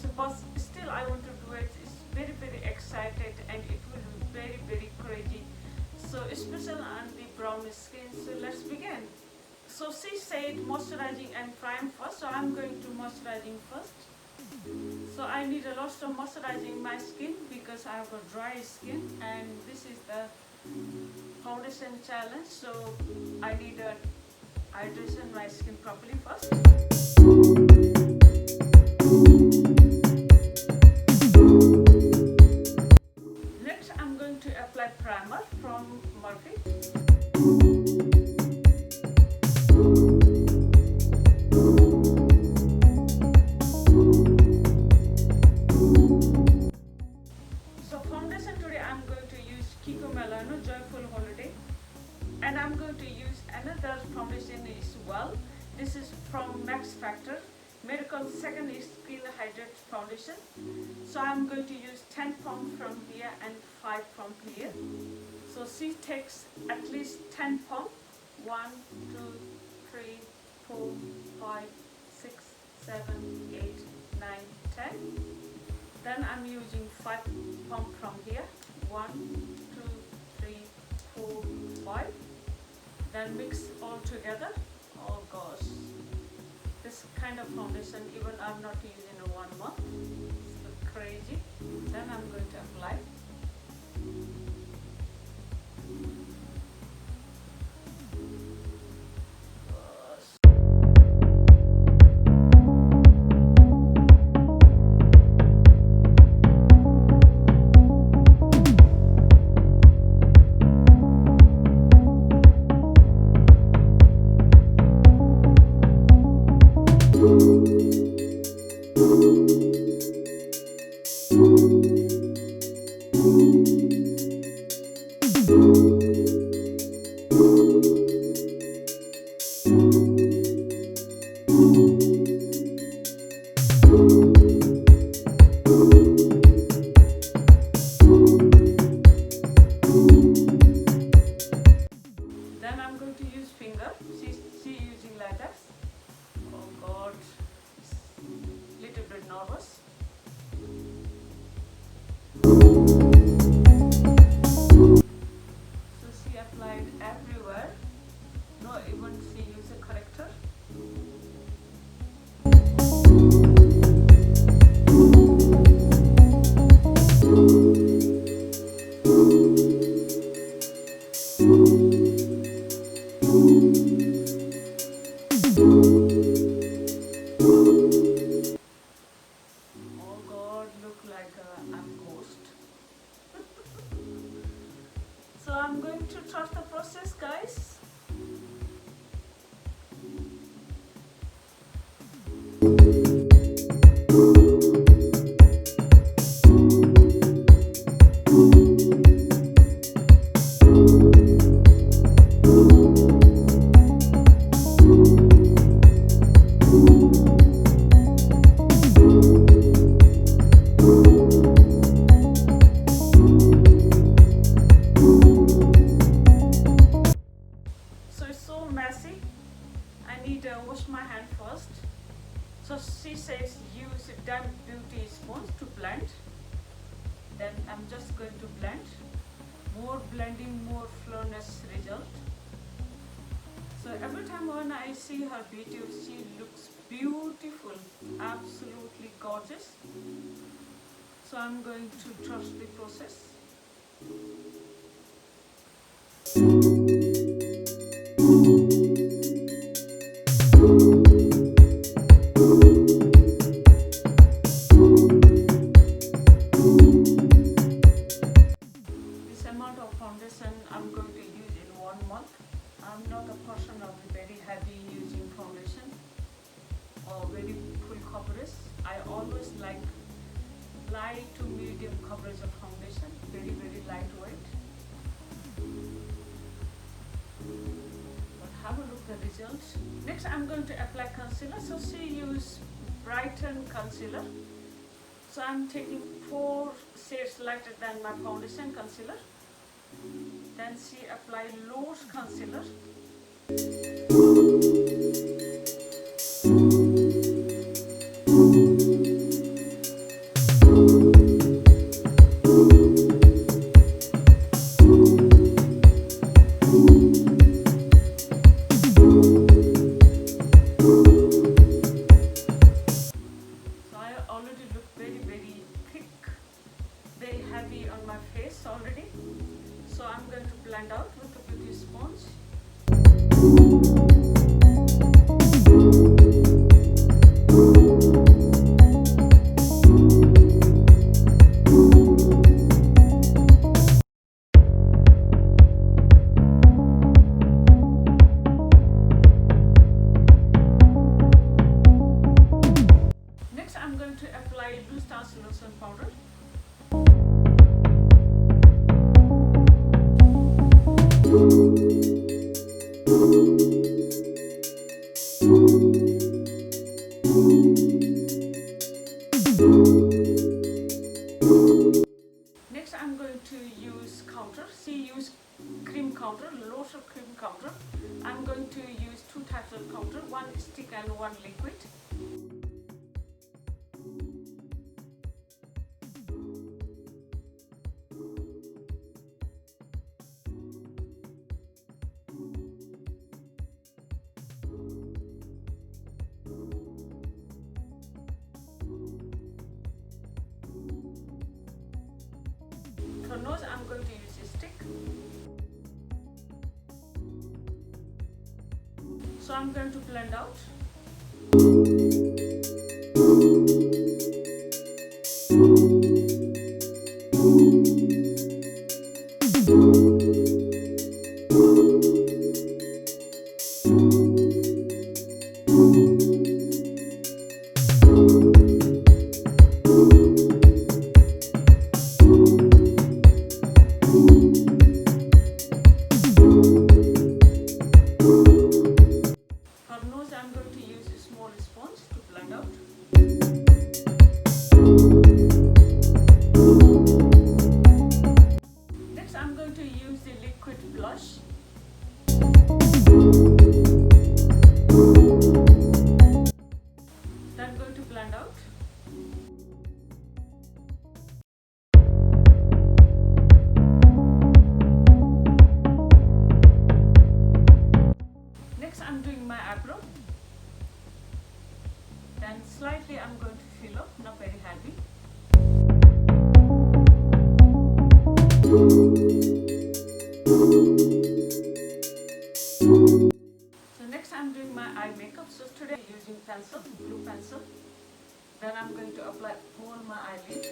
So but still I want to do it. It's very excited and it will be very crazy. So especially on the brown skin. So let's begin. So she said moisturizing and prime first. So I'm going to moisturizing first. So I need a lot of moisturizing my skin because I have a dry skin, and this is the foundation challenge. So I need a hydration my skin properly first. Next I'm going to apply primer from Murphy. And I'm going to use another foundation as well. This is from Max Factor Miracle Second Skin Hydrate Foundation. So I'm going to use 10 pump from here and 5 pump here. So she takes at least 10 pump. 1, 2, 3, 4, 5, 6, 7, 8, 9, 10. Then I'm using 5 pump from here. 1, 2, 3, 4, 5. Then mix all together. Oh gosh, this kind of foundation even I'm not using in 1 month. It's crazy. Then I'm going to apply. Then I'm going to use finger. She using like that. Oh God, little bit nervous. So she applied everywhere. No, even she used a corrector. Oh God, look like I'm ghost. So I'm going to trust the process, guys. So it's so messy. I need to wash my hand first. So she says use a done beauty sponge to blend. Then I'm just going to blend. More blending, more flawless result. So every time when I see her video, she looks beautiful, absolutely gorgeous. So I'm going to trust the process. This amount of foundation I'm going to use in 1 month. I'm not a person of very heavy using foundation or very full coverage. I always like light to medium coverage of foundation, very lightweight. But have a look at the results. Next I'm going to apply concealer. So she used Brighten concealer. So I'm taking 4 shades lighter than my foundation concealer. Then she applied Loose concealer. going to look very thick, very heavy on my face already. So I'm going to blend out with the beauty sponge. Next I'm going to apply loose translucent powder. Next I'm going to use counter. Use cream counter, lotion cream counter. I'm going to use two types of counter, one stick and one liquid. For nose, I'm going to use a stick. So I'm going to blend out. I'm going to use a small sponge to blend out. Next I'm going to use the liquid blush. Then I'm going to blend out. Next I'm doing my eyebrow. Then slightly I'm going to fill up, not very heavy. So next I'm doing my eye makeup. So today I'm using pencil, blue pencil. Then I'm going to apply all my eyelid.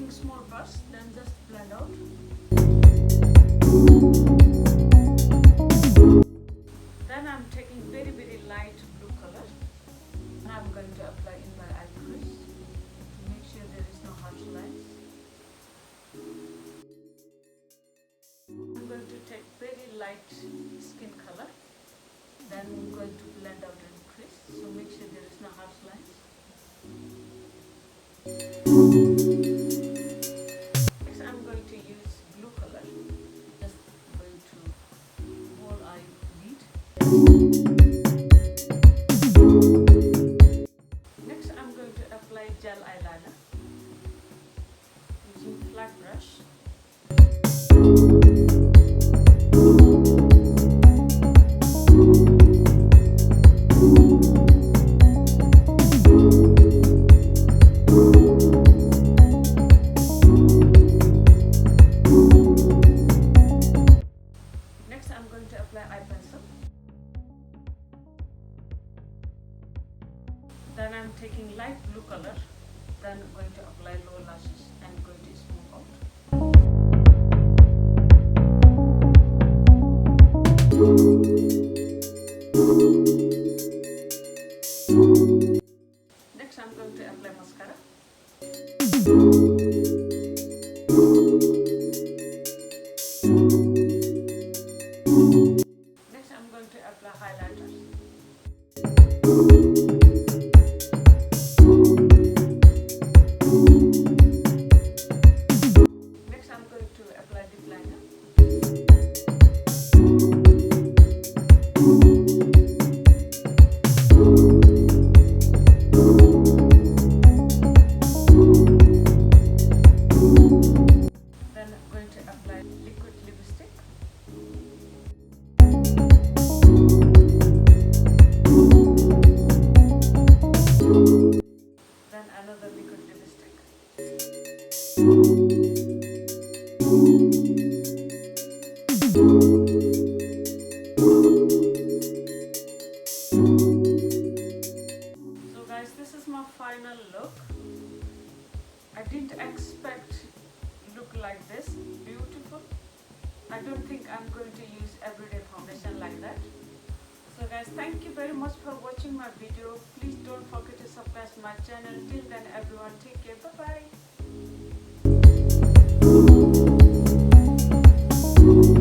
Small brush, then just blend out. Then I'm taking very light blue color and I'm going to apply in my eye crease to make sure there is no harsh lines. I'm going to take very light skin color, then I'm going to blend out in crease, so make sure there is no harsh lines. I'm going to use blue color, just going to whole eye lid. Next I'm going to apply gel eyeliner using flat brush. Then I'm taking light blue color, then going to apply lower lashes and going to smooth out. Next I'm going to apply mascara. Next I'm going to apply highlighters. Next I'm going to apply lip liner. expect look like this, beautiful. I don't think I'm going to use everyday foundation like that. So guys, thank you very much for watching my video. Please don't forget to subscribe my channel. Till then everyone, take care. Bye bye.